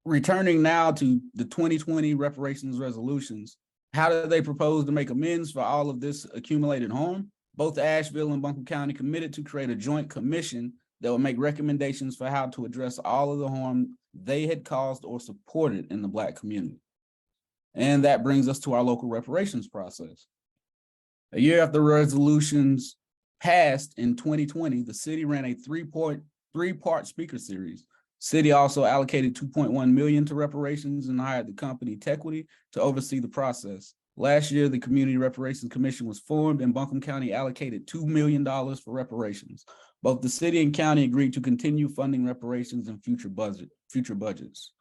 returning now to the 2020 reparations resolutions, how do they propose to make amends for all of this accumulated harm? Both Asheville and Buncombe County committed to create a joint commission that will make recommendations for how to address all of the harm they had caused or supported in the Black community. And that brings us to our local reparations process. A year after resolutions passed in 2020, the city ran a three-part speaker series. City also allocated $2.1 million to reparations and hired the company Tequity to oversee the process. Last year, the Community Reparations Commission was formed and Buncombe County allocated $2 million for reparations. Both the city and county agreed to continue funding reparations in future budgets.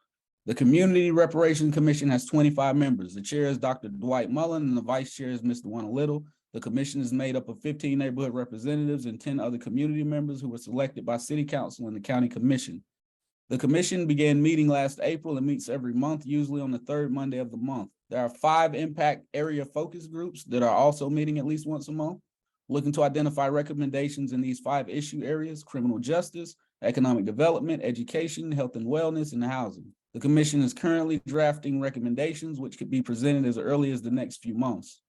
The Community Reparations Commission has 25 members. The chair is Dr. Dwight Mullen and the vice chair is Mr. Warner Little. The commission is made up of 15 neighborhood representatives and 10 other community members who were selected by city council and the county commission. The commission began meeting last April and meets every month, usually on the third Monday of the month. There are 5 impact area focus groups that are also meeting at least once a month, looking to identify recommendations in these 5 issue areas: criminal justice, economic development, education, health and wellness, and housing. The commission is currently drafting recommendations which could be presented as early as the next few months.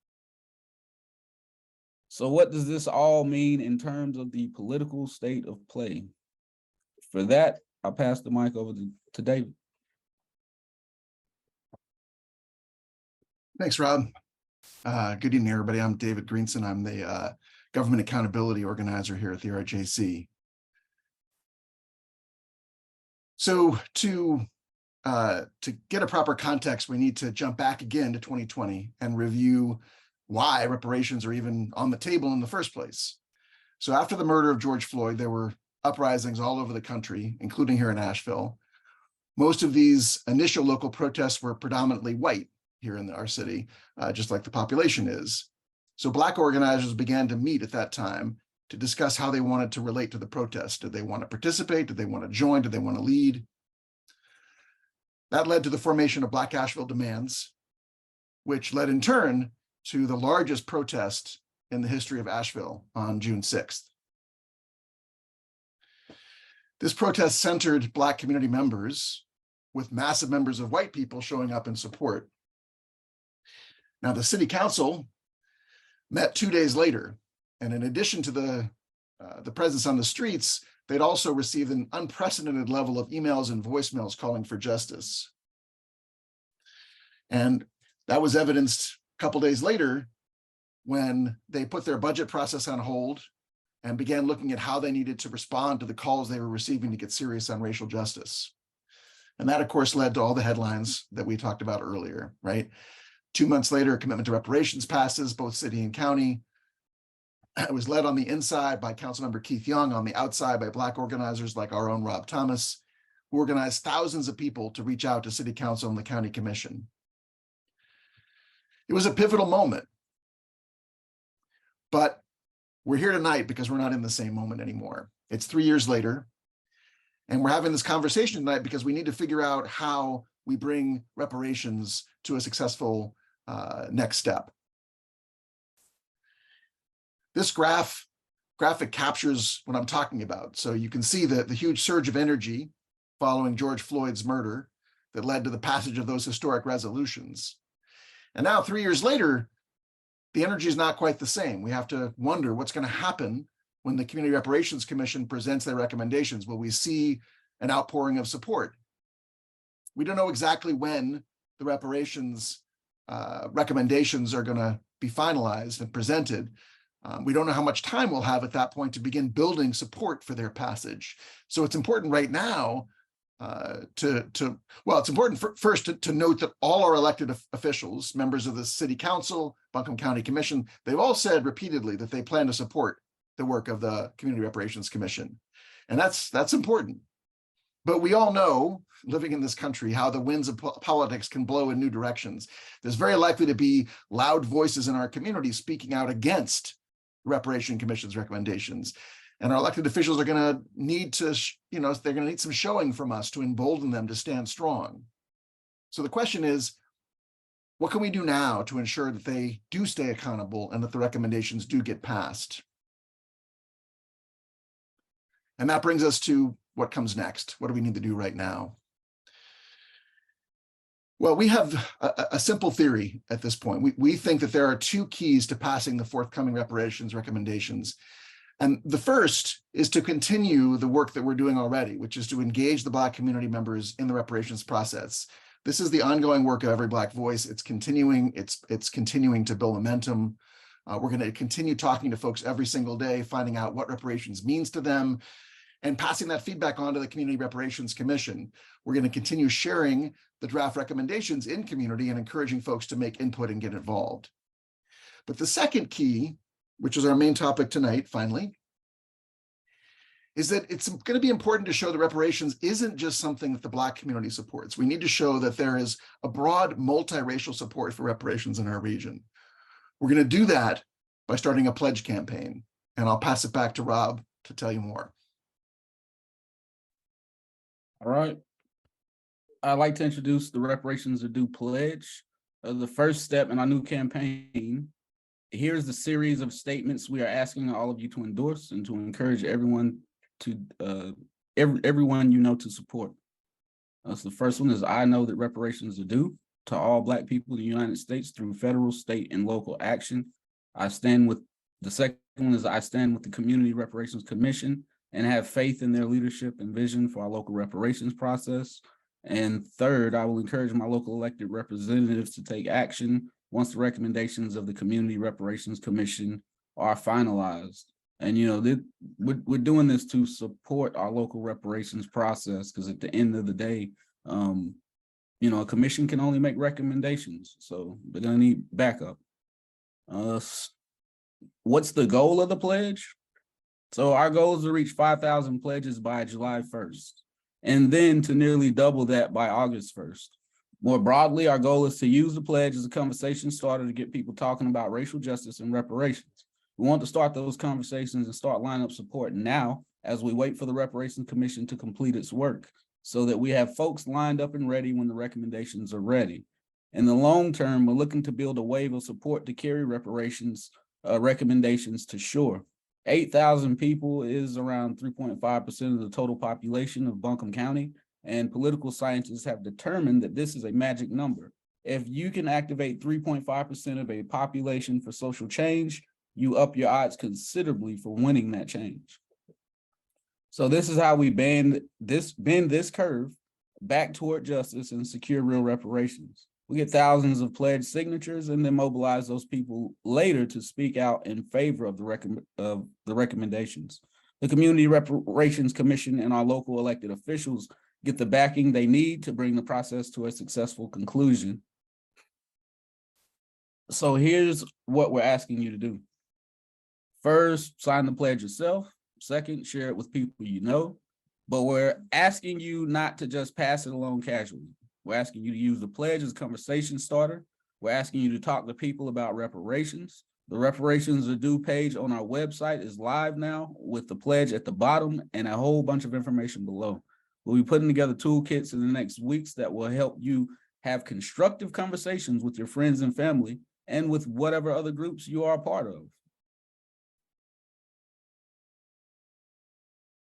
So what does this all mean in terms of the political state of play? For that, I'll pass the mic over to David. Thanks, Rob. Good evening, everybody. I'm David Greenson. I'm the Government Accountability Organizer here at the RJC. So to get a proper context, we need to jump back again to 2020 and review why reparations are even on the table in the first place. So after the murder of George Floyd, there were uprisings all over the country, including here in Asheville. Most of these initial local protests were predominantly white here in our city, just like the population is. So Black organizers began to meet at that time to discuss how they wanted to relate to the protest. Did they want to participate? Did they want to join? Did they want to lead? That led to the formation of Black Asheville Demands, which led in turn to the largest protest in the history of Asheville on June 6th. This protest centered Black community members, with massive numbers of white people showing up in support. Now, the city council met 2 days later, and in addition to the presence on the streets, they'd also received an unprecedented level of emails and voicemails calling for justice. And that was evidenced a couple days later when they put their budget process on hold and began looking at how they needed to respond to the calls they were receiving to get serious on racial justice. And that, of course, led to all the headlines that we talked about earlier, right? 2 months later, a commitment to reparations passes, both city and county. It was led on the inside by Councilmember Keith Young, on the outside by Black organizers like our own Rob Thomas, who organized thousands of people to reach out to city council and the county commission. It was a pivotal moment, but we're here tonight because we're not in the same moment anymore. It's 3 years later, and we're having this conversation tonight because we need to figure out how we bring reparations to a successful next step. This graphic captures what I'm talking about. So you can see the huge surge of energy following George Floyd's murder that led to the passage of those historic resolutions. And now 3 years later, the energy is not quite the same. We have to wonder what's going to happen when the Community Reparations Commission presents their recommendations. Will we see an outpouring of support? We don't know exactly when the reparations recommendations are going to be finalized and presented. We don't know how much time we'll have at that point to begin building support for their passage. So it's important right now it's important first to note that all our elected officials, members of the City Council, Buncombe County Commission, they've all said repeatedly that they plan to support the work of the Community Reparations Commission. And that's important. But we all know, living in this country, how the winds of politics can blow in new directions. There's very likely to be loud voices in our community speaking out against the Reparation Commission's recommendations. And our elected officials are going to need to, they're going to need some showing from us to embolden them to stand strong. So the question is, what can we do now to ensure that they do stay accountable and that the recommendations do get passed? And that brings us to what comes next. What do we need to do right now? Well, we have a simple theory at this point. We think that there are two keys to passing the forthcoming reparations recommendations. And the first is to continue the work that we're doing already, which is to engage the Black community members in the reparations process. This is the ongoing work of Every Black Voice. It's continuing. It's continuing to build momentum. We're going to continue talking to folks every single day, finding out what reparations means to them, and passing that feedback on to the Community Reparations Commission. We're going to continue sharing the draft recommendations in community and encouraging folks to make input and get involved. But the second key, which is our main topic tonight, finally, is that it's going to be important to show that reparations isn't just something that the Black community supports. We need to show that there is a broad multiracial support for reparations in our region. We're going to do that by starting a pledge campaign, and I'll pass it back to Rob to tell you more. All right. I'd like to introduce the Reparations Are Due Pledge. The first step in our new campaign. Here's the series of statements we are asking all of you to endorse and to encourage everyone to everyone you know to support. So the first one is, I know that reparations are due to all Black people in the United States through federal, state, and local action. I stand with the second one is, I stand with the Community Reparations Commission and have faith in their leadership and vision for our local reparations process. And third, I will encourage my local elected representatives to take action once the recommendations of the Community Reparations Commission are finalized. And, you know, we're doing this to support our local reparations process, because at the end of the day, you know, a commission can only make recommendations. So they're going to need backup. What's the goal of the pledge? So our goal is to reach 5,000 pledges by July 1st, and then to nearly double that by August 1st. More broadly, our goal is to use the pledge as a conversation starter to get people talking about racial justice and reparations. We want to start those conversations and start lining up support now as we wait for the Reparations Commission to complete its work, so that we have folks lined up and ready when the recommendations are ready. In the long term, we're looking to build a wave of support to carry reparations recommendations to shore. 8,000 people is around 3.5% of the total population of Buncombe County, and political scientists have determined that this is a magic number. If you can activate 3.5% of a population for social change, you up your odds considerably for winning that change. So this is how we bend this curve back toward justice and secure real reparations. We get thousands of pledge signatures and then mobilize those people later to speak out in favor of the recommendations. The Community Reparations Commission and our local elected officials get the backing they need to bring the process to a successful conclusion. So here's what we're asking you to do. First, sign the pledge yourself. Second, share it with people you know. But we're asking you not to just pass it along casually. We're asking you to use the pledge as a conversation starter. We're asking you to talk to people about reparations. The Reparations Are Due page on our website is live now with the pledge at the bottom and a whole bunch of information below. We'll be putting together toolkits in the next weeks that will help you have constructive conversations with your friends and family and with whatever other groups you are a part of.